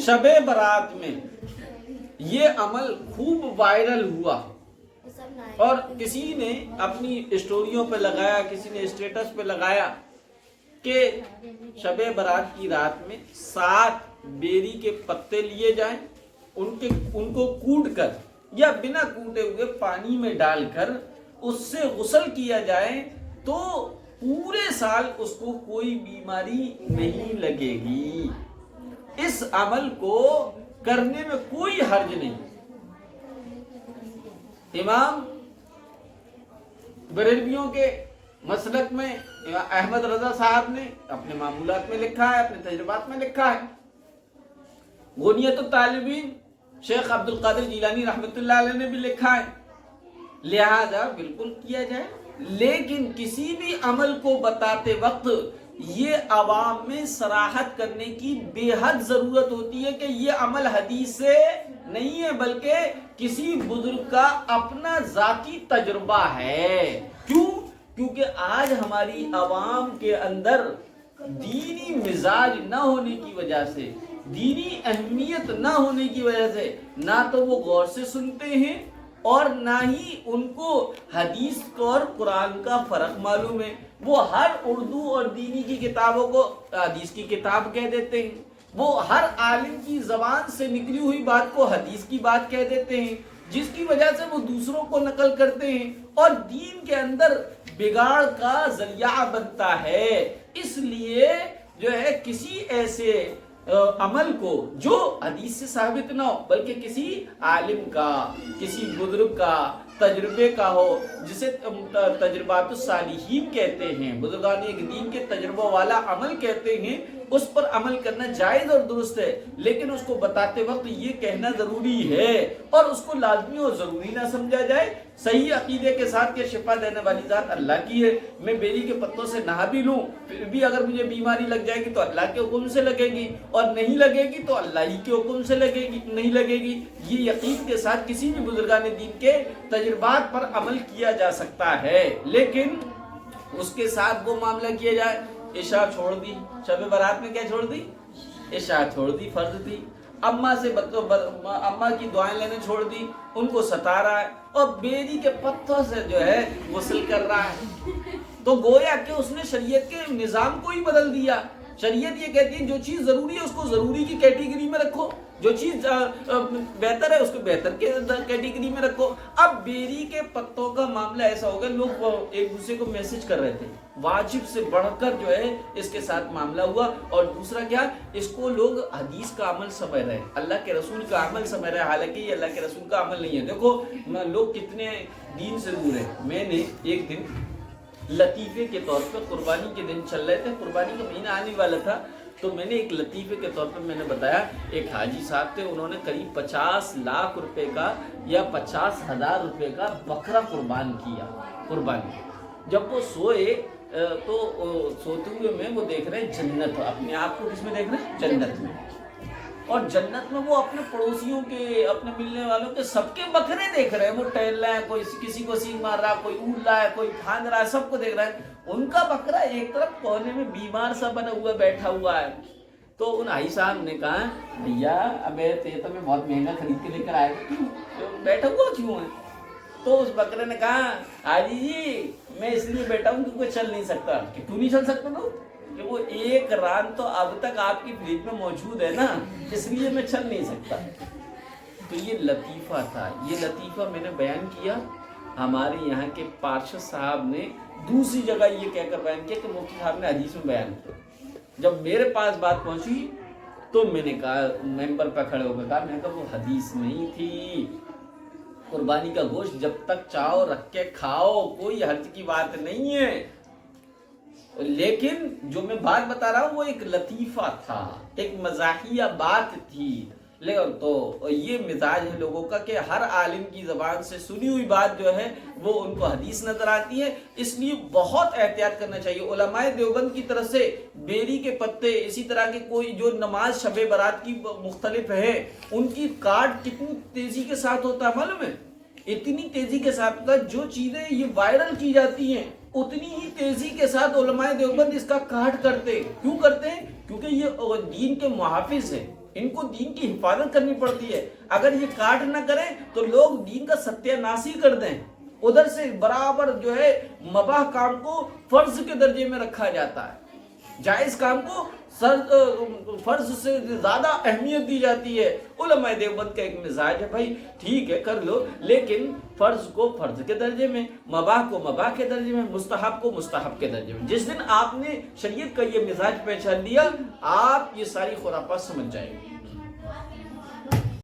شب برات میں یہ عمل خوب وائرل ہوا اور کسی نے اپنی اسٹوریوں پہ لگایا، کسی نے اسٹیٹس پہ لگایا کہ شب برات کی رات میں 7 بیری کے پتے لیے جائیں، ان کو کوٹ کر یا بنا کوٹے ہوئے پانی میں ڈال کر اس سے غسل کیا جائے تو پورے سال اس کو کوئی بیماری نہیں لگے گی۔ اس عمل کو کرنے میں کوئی حرج نہیں۔ امام بریلویوں کے مسلک میں احمد رضا صاحب نے اپنے معمولات میں لکھا ہے، اپنے تجربات میں لکھا ہے۔ غنیت الطالبین شیخ عبد القادر جیلانی رحمۃ اللہ علیہ نے بھی لکھا ہے، لہذا بالکل کیا جائے، لیکن کسی بھی عمل کو بتاتے وقت یہ عوام میں صراحت کرنے کی بے حد ضرورت ہوتی ہے کہ یہ عمل حدیث سے نہیں ہے بلکہ کسی بزرگ کا اپنا ذاتی تجربہ ہے۔ کیوں؟ کیونکہ آج ہماری عوام کے اندر دینی مزاج نہ ہونے کی وجہ سے، دینی اہمیت نہ ہونے کی وجہ سے نہ تو وہ غور سے سنتے ہیں اور نہ ہی ان کو حدیث اور قرآن کا فرق معلوم ہے۔ وہ ہر اردو اور دینی کی کتابوں کو حدیث کی کتاب کہہ دیتے ہیں، وہ ہر عالم کی زبان سے نکلی ہوئی بات کو حدیث کی بات کہہ دیتے ہیں، جس کی وجہ سے وہ دوسروں کو نقل کرتے ہیں اور دین کے اندر بگاڑ کا ذریعہ بنتا ہے۔ اس لیے جو ہے کسی ایسے عمل کو جو حدیث سے ثابت نہ ہو بلکہ کسی عالم کا، کسی بزرگ کا تجربے کا ہو، جسے تجربات الصالحین کہتے ہیں، بزرگان ایک دین کے تجربہ والا عمل کہتے ہیں، اس پر عمل کرنا جائز اور درست ہے، لیکن اس کو بتاتے وقت یہ کہنا ضروری ہے اور اس کو لازمی اور ضروری نہ سمجھا جائے۔ صحیح عقیدے کے ساتھ کہ شفا دینے والی ذات اللہ کی ہے، میں بیری کے پتوں سے نہا بھی لوں پھر بھی اگر مجھے بیماری لگ جائے گی تو اللہ کے حکم سے لگے گی اور نہیں لگے گی تو اللہ ہی کے حکم سے لگے گی، نہیں لگے گی۔ یہ یقین کے ساتھ کسی بھی بزرگان دین کے تجربات پر عمل کیا جا سکتا ہے، لیکن اس کے ساتھ وہ معاملہ کیا جائے عشاء چھوڑ دی، شب برات میں کیا چھوڑ دی؟ عشاء چھوڑ دی، فرض تھی، اماں کی دعائیں لینے چھوڑ دی، ان کو ستا رہا ہے اور بیری کے پتوں سے جو ہے غسل کر رہا ہے، تو گویا کہ اس نے شریعت کے نظام کو ہی بدل دیا۔ شریعت یہ کہتی ہے جو چیز ضروری ہے اس کو ضروری کی کیٹیگری میں رکھو، جو چیز بہتر ہے اس کو بہتر کے کیٹیگری میں رکھو۔ اب بیری کے پتوں کا معاملہ ایسا ہو گیا، لوگ ایک دوسرے کو میسج کر رہے تھے، واجب سے بڑھ کر جو ہے اس کے ساتھ معاملہ ہوا۔ اور دوسرا کیا، اس کو لوگ حدیث کا عمل سمجھ رہے ہیں، اللہ کے رسول کا عمل سمجھ رہے ہیں، حالانکہ یہ اللہ کے رسول کا عمل نہیں ہے۔ دیکھو لوگ کتنے دین سے دور ہیں۔ میں نے ایک دن لطیفے کے طور پر، قربانی کے دن چل رہے تھے، قربانی کا مہینہ آنے والا تھا، تو میں نے ایک لطیفے کے طور پر میں نے بتایا، ایک حاجی صاحب تھے، انہوں نے قریب 50 لاکھ روپے کا یا 50,000 روپے کا بکرا قربان کیا۔ قربانی جب وہ سوئے تو سوتے ہوئے میں وہ دیکھ رہے ہیں جنت، اپنے آپ کو کس میں دیکھ رہے ہیں؟ جنت میں۔ اور جنت میں وہ اپنے پڑوسیوں کے، اپنے ملنے والوں کے سب کے بکرے دیکھ رہے ہیں، وہ ٹہل رہا ہے، کوئی کسی کو سینگ مار رہا ہے، کوئی اڑ رہا ہے، کوئی پھاند رہا ہے، سب کو دیکھ رہا ہے۔ ان کا بکرا ایک طرف کونے میں بیمار سا بنا ہوا بیٹھا ہوا ہے۔ تو ان حاجی صاحب نے کہا، بھیا اب تو میں بہت مہنگا خرید کے لے کر آیا ہوں، بیٹھا ہوا کیوں ہے؟ تو اس بکرے نے کہا، حاجی جی میں اس لیے بیٹھا ہوں کیونکہ چل نہیں سکتا۔ کہ کیوں نہیں چل سکتا تو؟ کہ وہ ایک ران تو اب تک آپ کی فریج میں موجود ہے نا، اس لیے میں چل نہیں سکتا۔ تو یہ لطیفہ تھا، یہ لطیفہ میں نے بیان کیا۔ ہمارے یہاں کے پارشد صاحب نے دوسری جگہ یہ کہہ کر بیان کیا کہ مفتی صاحب نے حدیث میں بیان کیا۔ جب میرے پاس بات پہنچی تو میں نے کہا، ممبر پہ کھڑے ہو کے کہا، میں نے کہا وہ حدیث نہیں تھی، قربانی کا گوشت جب تک چاہو رکھ کے کھاؤ، کوئی حرج کی بات نہیں ہے، لیکن جو میں بات بتا رہا ہوں وہ ایک لطیفہ تھا، ایک مزاحیہ بات تھی۔ تو یہ مزاج ہے لوگوں کا کہ ہر عالم کی زبان سے سنی ہوئی بات جو ہے وہ ان کو حدیث نظر آتی ہے، اس لیے بہت احتیاط کرنا چاہیے۔ علماء دیوبند کی طرف سے بیری کے پتے، اسی طرح کے کوئی جو نماز شب برات کی مختلف ہے، ان کی کاٹ کتنی تیزی کے ساتھ ہوتا ہے معلوم ہے؟ اتنی تیزی کے ساتھ ہوتا ہے، جو چیزیں یہ وائرل کی جاتی ہیں اتنی ہی تیزی کے ساتھ علماء دیوبند اس کا کاٹ کرتے ہیں۔ کیوں کرتے ہیں؟ کیونکہ یہ دین کے محافظ ہیں، ان کو دین کی حفاظت کرنی پڑتی ہے. اگر یہ کاٹ نہ کریں تو لوگ دین کا ستیہ ناش ہی کر دیں. ادھر سے برابر جو ہے مباح کام کو فرض کے درجے میں رکھا جاتا ہے, جائز کام کو فرض سے زیادہ اہمیت دی جاتی ہے. علماء دیوبند کا ایک مزاج ہے, بھائی ٹھیک ہے کر لو, لیکن فرض کو فرض کے درجے میں, مباح کو مباح کے درجے میں, مستحب کو مستحب کے درجے میں. جس دن آپ نے شریعت کا یہ مزاج پہچان لیا, آپ یہ ساری خرافات سمجھ جائیں گے.